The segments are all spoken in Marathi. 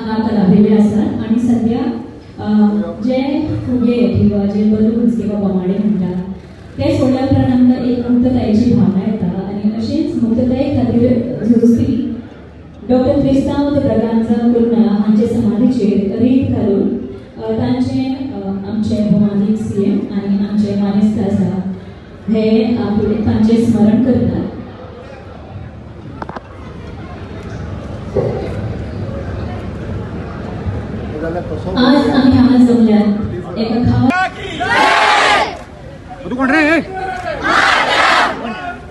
हात लाभलेले असतात आणि सध्या जे फुगे किंवा जे बलून्स किंवा बोमाडे म्हणतात ते सोडल्या उपरांत एक मुक्ततायेची भावना येता आणि अशीच मुक्तताये खातीर झुजपी डॉक्टर त्रिस्तांव ब्रगांजा कुर्ना हांचे समाधीचेर रीत घालून तांचे आमचे भौमानीक सीएम आणि आमचे मानेस्त आसा हे तांचे स्मरण करतात. आज आम्ही हांगा जमल्यात एका खावा कोण रे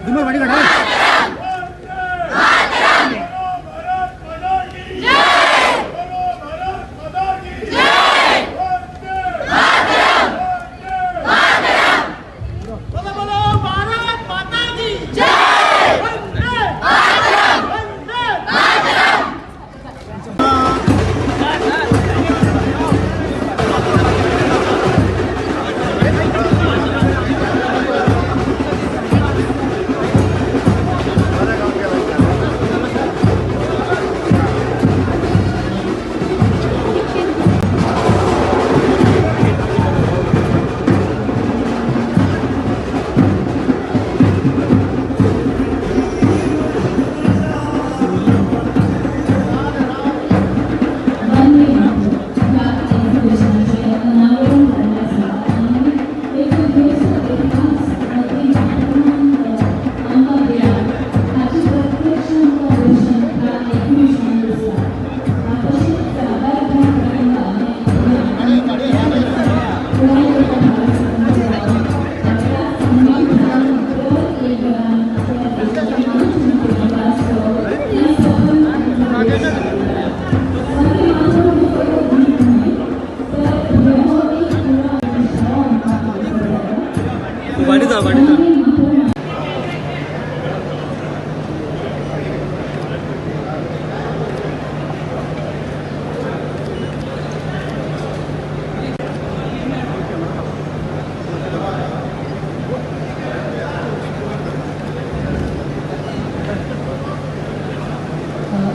दिमर वाडी काढ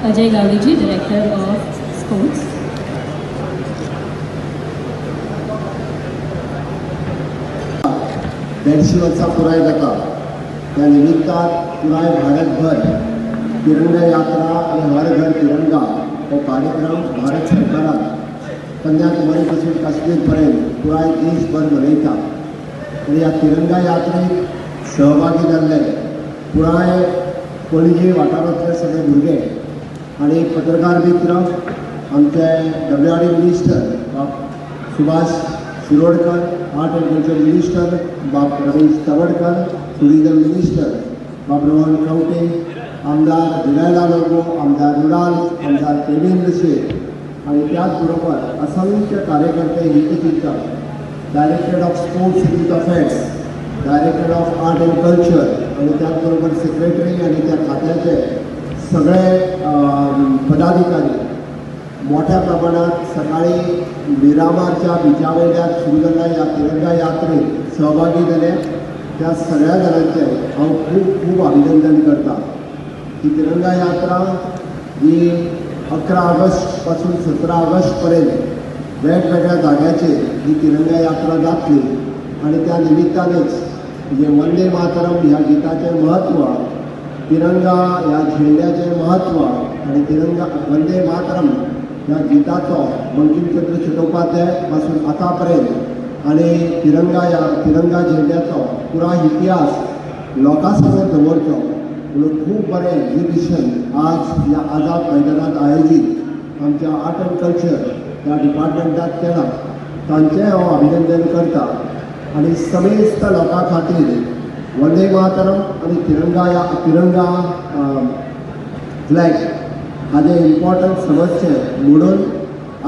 अजय गावडीजी, डायरेक्टर ऑफ स्पोर्ट्स. देडशी वर्सां पुराय जाता त्या निमित्तान पुराय भारतभर तिरंगा यात्रा आणि हर घर तिरंगा हो कार्यक्रम भारत सरकारान कन्याकुमारी पासून काश्मीर पर्यंत पुराय देशभर मनयता आणि ह्या तिरंगा यात्रेक सहभागी जाल्ले पुराय पणजी वाठारांतले सगळे भुरगे आणि पत्रकार मित्र आमचे WRD minister Subhash Shirodkar, art and culture minister बाब रमेश तवडकर, टुरिझम मिनिस्टर बाब रोहन खवटे, आमदार विनायला लोगो, आमदार रुडाल, आमदार देवेंद्र शेठ आणि त्याचबरोबर असंख्य कार्यकर्ते हितचिंतक, director of sports youth affairs, director of art and culture आणि त्याचबरोबर सेक्रेटरी आणि त्या खात्याचे सगळे पदाधिकारी मोठ्या प्रमाणात सकाळी मिरामारच्या बिचावयल्यान सुरू जाल्ल्या ह्या तिरंगा यात्रेत सहभागी जाले. त्या सगळ्या जाणांचे हांव खूब खूब अभिनंदन करता. ही तिरंगा यात्रा ही 11 ऑगस्ट पासून 17 ऑगस्ट पर्यंत वेगवेगळ्या जाग्याचेर ही तिरंगा यात्रा जातली आणि त्या निमित्तानच म्हणजे वंदे मातरम ह्या गिताचें महत्व, तिरंगा ह्या झेंड्याचें महत्व आणि तिरंगा वंदे मातरम ह्या गिताचो बंकिमचंद्र चट्टोपाध्याय पासून आतापर्यंत आणि तिरंगा झेंड्याचो पुराय इतिहास लोकां समोर दवरचो म्हणून खूब बरें एक्झिबिशन आज ह्या आझाद मैदानात आयोजीत आमच्या आर्ट एंड कल्चर ह्या डिपार्टमेंटात केला. तांचें हांव अभिनंदन करता आणि समेस्त लोकां खातीर वंदे मातरम आणि तिरंगा फ्लॅग हाजे इम्पॉर्टंट समजचे म्हणून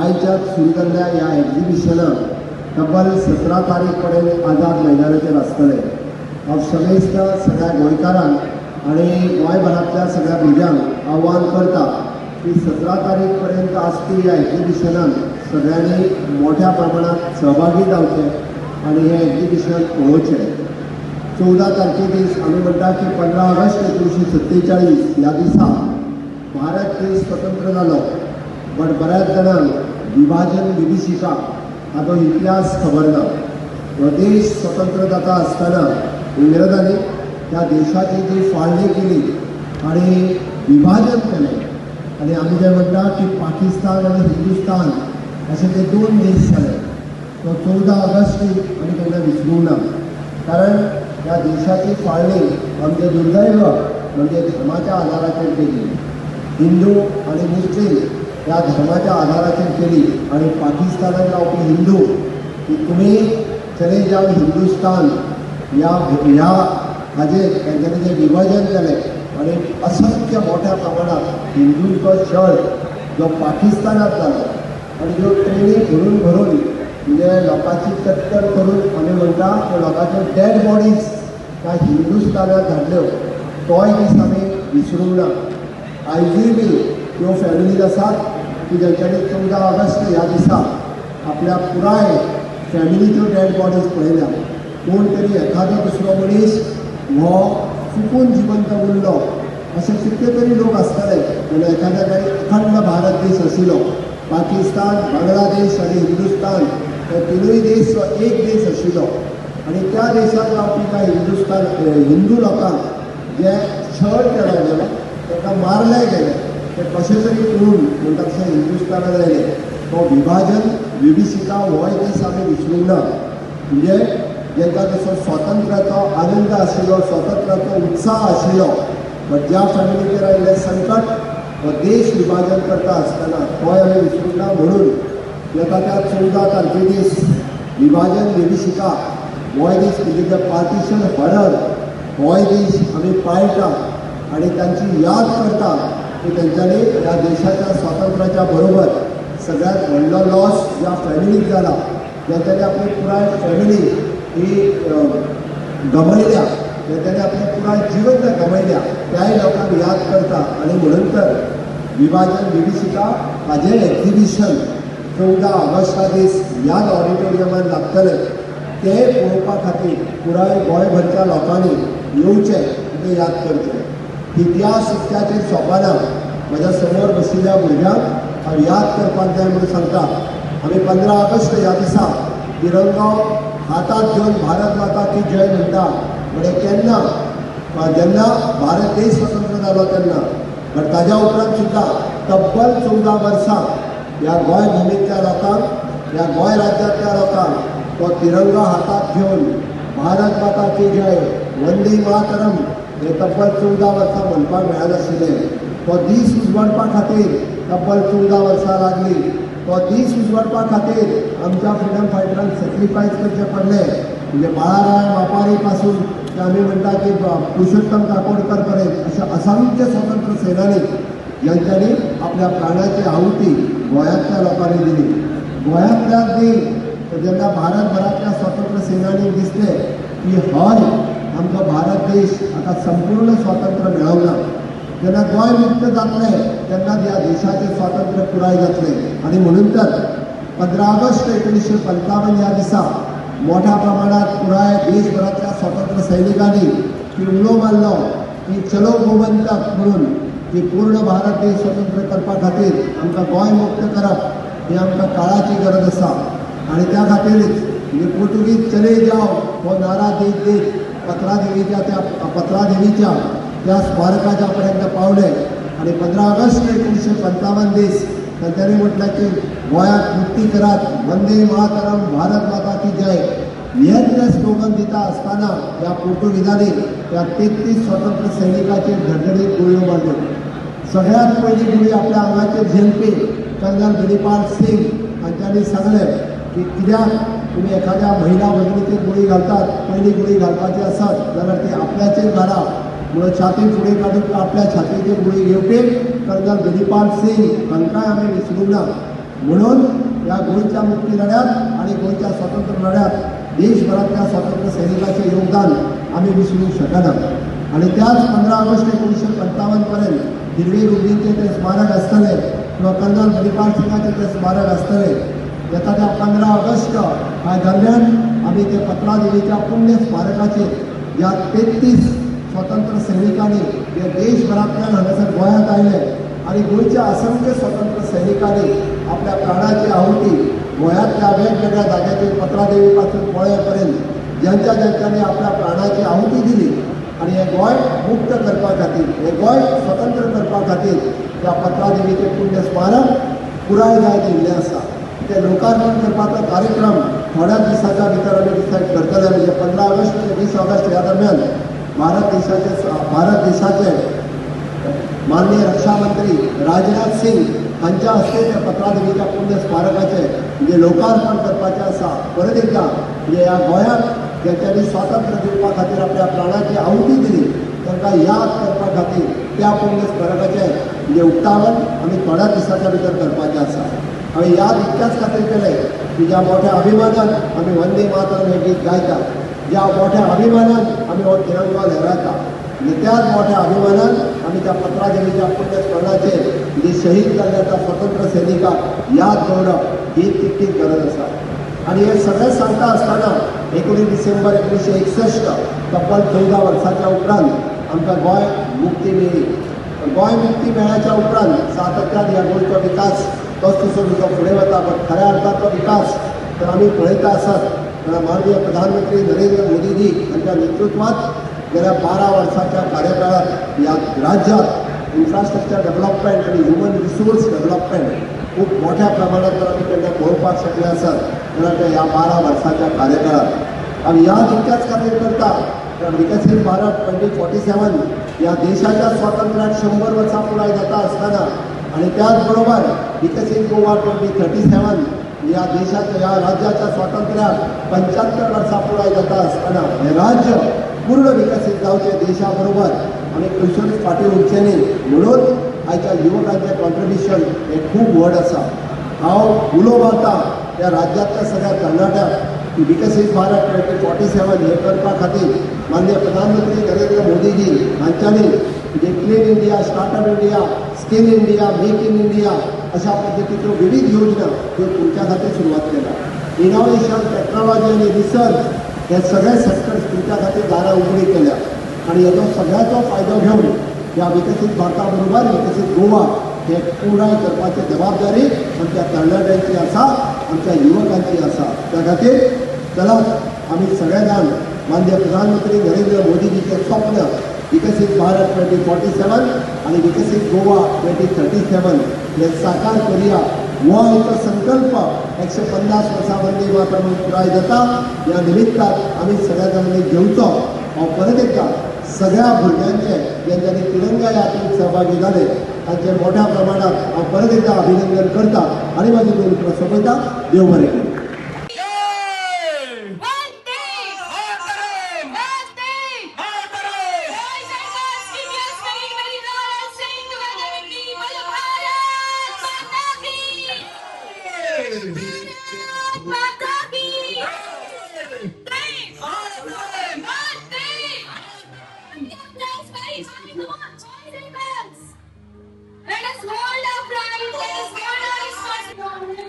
आयच्या सुरू जाल्ल्या ह्या एक्झिबिशनाक तब्बल 17 तारीख पर्यंत आझाद मैदानाचेर आसतले. हांव समेस्त सगळ्या गोंयकारांक आणि गोंयभरांतल्या सगळ्या भुरग्यांक आव्हान करता की 17 तारीख पर्यंत आसपी ह्या एक्झिबिशनान सगळ्यांनी मोठ्या प्रमाणात सहभागी जावचे आणि हे एक्झिबिशन पळोवचें. 14 तारखे दीस आमी म्हणटा की 15 ऑगस्ट 1947 ह्या दिसा भारत देश स्वतंत्र जालो बट बऱ्याच जाणांक विभाजन विभीषिका हाचो इतिहास खबर ना. हो देश स्वतंत्र जाता आसतना इंग्रजांनी त्या देशाची जी फाळणी केली आणि विभाजन केलें आणि आमी जे म्हणटा की पाकिस्तान आणि हिंदुस्तान असे ते दोन देश झाले. तो 14 ऑगस्ट आमी केन्ना विसरूंक ना. कारण त्या देशाची फाळणी आमचे दुर्दैव म्हणजे धर्माच्या आधाराचेर केली. हिंदू आणि मुस्लिम या धर्माच्या आधाराचेर केली आणि पाकिस्तानात रावपी हिंदू की तुम्ही चले जाओ हिंदुस्तान या हाजेर तेंच्यांनी जे विभाजन केलें आणि असंख्य मोठ्या प्रमाणात हिंदूंचो छळ जो पाकिस्तानात जालो आणि जो ट्रेनी भरून म्हणजे लोकांची कत्तल करून आमी म्हणटा त्या लोकांच्यो डेड बॉडीज त्या हिंदुस्तानात धाडल्यो तोय दीस आमी विसरूंक ना. आयजूय बी ह्यो फॅमिलीज आसात की जेंच्यांनी 14 ऑगस्ट ह्या दिसा आपल्या पुराय फॅमिलीच्यो डेड बॉडीज पळयल्या. कोण तरी एखादो दुसरो मनीस हो चुकून जिवंत उरलो असे कितले तरी लोक आसतले. म्हणजे एखाद्या वेळी अखंड भारत देश आशिल्लो. पाकिस्तान, बांगलादेश आणि हिंदुस्तान हे तिनूय देश एक देश आशिल्लो आणि त्या देशात रावपी कांय हिंदू लोकांक जे छळ केलो गेलो तांकां मारले गेले ते कशे तरी करून म्हणटा तशें हिंदुस्तानात आयले. तो विभाजन विभीषिका होय दीस आमी विसरूंक ना. म्हणजे जेंकां तसो स्वातंत्र्याचो आनंद आशिल्लो, स्वातंत्र्याचो उत्साह आशिल्लो, बट ज्या फॅमिलीचेर आयिल्लें संकट हो देश विभाजन करता आसतना तोय आमी विसरूंक ना. म्हणून येता त्या 14 तारखे दीस विभाजन विभीषिका होय दीस म्हणजे ते पार्टिशन हॉरर होय दीस आमी पाळटा आणि त्यांची याद करता की तेंच्यांनी ह्या देशाच्या स्वातंत्र्याच्या बरोबर सगळ्यात व्हडलो लॉस ज्या फॅमिलीक जाला, जेंच्यांनी आपली पुराय फॅमिली ही गमयल्या, जेंच्यांनी आपली पुराय जिवंत गमयल्या त्याय लोकांक याद करता. आणि म्हणून तर विभाजन विभीषिका हाजें एक्झिबिशन 14 ऑगस्टा दीस ह्याच ऑडिटोरियमान लागतलें. ते पळोवपा खातीर पुराय गोंयभरच्या लोकांनी येवचें ते याद करचें. इतिहास इतक्याचेर सोंपना. म्हज्या समोर बशिल्ल्या भुरग्यांक हांव याद करपाक जाय म्हणून सांगता. आमी 15 ऑगस्ट ह्या दिसा तिरंगो हातात घेवन भारत माता की जय म्हणटा. म्हणजे जेन्ना भारत देश स्वतंत्र जालो तेन्ना, बट ताज्या उपरांत सुद्दां तब्बल 14 वर्सां ह्या गोंय भुमींतल्या लोकांक, ह्या गोंय राज्यांतल्या लोकांक तो तिरंगा हातात घेवन भारत माता की जय, वंदे मातरम हे तब्बल 14 वर्सां म्हणपाक मेळनाशिल्लें. तो दीस उजवाडपा खातीर तब्बल 14 वर्सां लागली. तो दीस उजवाडपा खातीर आमच्या फ्रिडम फायटरांक सॅक्रिफायस करचें पडलें. म्हणजे बाळाराय मापारी पासून ते आमी म्हणटा की पुरुषोत्तम काकोडकर पर्यंत अशे असंख्य स्वतंत्र सेनानी यांच्यांनी आपल्या प्राणाची आहुती गोंयांतल्या लोकांनी दिली. गोंयांतल्याक दी जेन्ना भारतभरांतल्या स्वतंत्र सेनानीक दिसलें की हय आमचो भारत देश आतां संपूर्ण स्वातंत्र्य मेळवना, जेन्ना गोंय मुक्त जातलें तेन्ना ह्या देशाचें स्वातंत्र्य पुराय जातलें. आणि म्हणून तर 15 ऑगस्ट 1955 ह्या दिसा मोठ्या प्रमाणात पुराय देशभरातल्या स्वतंत्र सैनिकांनी उलो मारलो की चलो गोमंतक म्हणून की पूर्ण भारत देश स्वतंत्र करपा खातीर आमकां गोंय मुक्त करप ही आमकां काळाची गरज आसा. आणि त्या खातीरच म्हणजे पोर्तुगीज चले जाओ हो नारा देत देत पत्रादेवीच्या त्या स्मारकाच्या पर्यंत पावले. आणि 15 ऑगस्ट 1955 दीस त्यांनी म्हटलं की गोंयात मुक्ती करात, वंदे मातरम, भारत माता की जय हेच स्लोगन दिता आसतना ह्या पोर्तुगीजांनी त्या 33 स्वतंत्र सैनिकांचेर धडधडीत गुळयो मारल्यो. सगळ्यात पहिली गुळी आपल्या आंगाचेर झेलपी कर्नल गिरीपाल सिंग हांच्यांनी सांगलें की कित्याक तुमी एखाद्या महिला भगिनीचेर गुळी घालतात, पहिली गुळी घालपाची आसत जाल्यार ती आपल्याचेर घाला म्हणून छाती फुडें काडून आपल्या छातीचेर गुळी घेवपी कर्नल गिरीपाल सिंग हांकांय आमी विसरूंक ना. म्हणून ह्या गोंयच्या मुक्ती लढ्यात आणि गोंयच्या स्वातंत्र्य लढ्यात देशभरातल्या स्वातंत्र्य सैनिकांचें योगदान आमी विसरूंक शकना. आणि त्याच 15 ऑगस्ट 1955 पर्यंत हिरवे रुबींचें तें स्मारक आसतलें किंवा कर्नल गिरीपाल सिंगाचें तें स्मारक आसतलें. येता त्या 15 ऑगस्ट ह्या दरम्यान आमी ते पत्रादेवीच्या पुण्य स्मारकाचेर ह्या 33 स्वतंत्र सैनिकांनी जे देशभरांतल्यान हांगासर गोंयांत आयले आणि गोयच्या असंख्य स्वतंत्र सैनिकांनी आपल्या प्राणाची आहुती गोंयांतल्या वेगवेगळ्या जाग्याचेर पत्रादेवी पासून पोळ्यापर्यंत ज्यांच्यानी आपल्या प्राणाची आहुती दिली आणि हे गोंय मुक्त करपा खातीर हे गोंय स्वतंत्र करपा खातीर त्या पत्रादेवीचे पुण्य स्मारक पुराय जाय दिल्लें आसा ते लोकार्पण करपाचो कार्यक्रम थोड्या दिसाच्या भितर आमी डिसायड करतले म्हणजे 15 ऑगस्ट ते 20 ऑगस्ट ह्या दरम्यान भारत देशाचे माननीय रक्षा मंत्री राजनाथ सिंग हांच्या हस्ते त्या पत्रादेवीच्या पुण्य स्मारकाचे म्हणजे लोकार्पण करपाचें आसा परत एकदा म्हणजे ह्या गोंयांत ज्यांच्यानी स्वातंत्र्य दिवपा खातीर आपल्या प्राणाची आहुती दिली तांकां याद करपा खातीर त्या पुण्य स्मारकाचें म्हणजे उक्तावण आमी थोड्या दिसाच्या भितर करपाचें आसा हांवें याद इतक्याच खातीर केलें की ज्या मोठ्या अभिमानान आमी वंदे मातरम हें गीत गायता ज्या मोठ्या अभिमानान आमी हो तिरंगो लहरायता म्हणजे त्याच मोठ्या अभिमानान आमी त्या पत्रादेवीच्या पुण्य स्मरणाचेर म्हणजे शहीद जाल्ल्या त्या स्वतंत्र सैनिकाक याद दवरप ही तितकीच गरज आसा आणि हे सगळें सांगता आसतना 19 डिसेंबर 1961 तब्बल 14 वर्सांच्या उपरांत आमकां गोंय मुक्ती मेळ्ळी गोंय मुक्ती मेळ्ळ्याच्या उपरांत सातत्यान ह्या गोंयचो विकास तसो जो फुडें वता पण खऱ्या अर्थाचो विकास तर आमी पळयता आसात माननीय प्रधानमंत्री नरेंद्र मोदीजी हांच्या नेतृत्वात गेल्या 12 वर्सांच्या कार्यकाळात ह्या राज्यात इन्फ्रास्ट्रक्चर डेव्हलपमेंट आणि ह्युमन रिसोर्स डेव्हलपमेंट खूप मोठ्या प्रमाणात तर आमी केन्ना पळोवपाक शकले आसात जाल्यार ह्या 12 वर्सांच्या कार्यकाळात आमी याद इतक्याच खातीर करता विकसीत भारत 2047 ह्या देशाच्या स्वातंत्र्याक 100 वर्सां पुराय जाता आसतना आणि त्याचबरोबर विकसीत गोवा 2037 या देशाच्या या राज्याच्या स्वातंत्र्याक 75 वर्सां पुराय जाता आसतना हे राज्य पूर्ण विकसीत जावचे देशाबरोबर आमी खंयसरूच फाटीं उरचे न्ही म्हणून आयच्या युवकांचें कॉन्ट्रिब्युशन हें खूब व्हड आसा हांव उलो मारतां त्या राज्यातल्या सगळ्या तरणाट्यांक की विकसीत भारत 2047 हे करपा खातीर माननीय प्रधानमंत्री नरेंद्र मोदीजी हांच्यांनी म्हणजे clean India startup India skill India make in India अशा पद्दतीच्यो विविध योजना ह्यो तुमच्या खातीर सुरवात केल्या इनोव्हेशन टेक्नॉलॉजी आणि रिसर्च हे सगळे सेक्टर्स तुमच्या खातीर दारां उगडी केल्या आणि हेजो सगळ्याचो फायदो घेवन ह्या विकसीत भारता बरोबर विकसीत गोवा हे पुराय करपाची जबाबदारी आमच्या तरणाट्यांची आसा आमच्या युवकांची आसा त्या खातीर चलात आमी सगळे जाण माननीय प्रधानमंत्री नरेंद्र मोदीजीचें स्वप्न विकसीत भारत 2047 आणि विकसीत गोवा 2037 हे साकार करुया हो एक संकल्प 150 वर्सां वंदे मातरम पुराय जाता ह्या निमित्तान आमी सगळ्या जाणांनी घेवचो हांव परत एकदा सगळ्या भुरग्यांचे ज्यांच्यानी तिरंगा यात्रेत सहभागी झाले तांचे मोठ्या प्रमाणात हांव परत एकदा अभिनंदन करता आणि माझी दोन उतरां सोंपयता देव बरें करूं Let us hold our pride, let us hold our responsibility.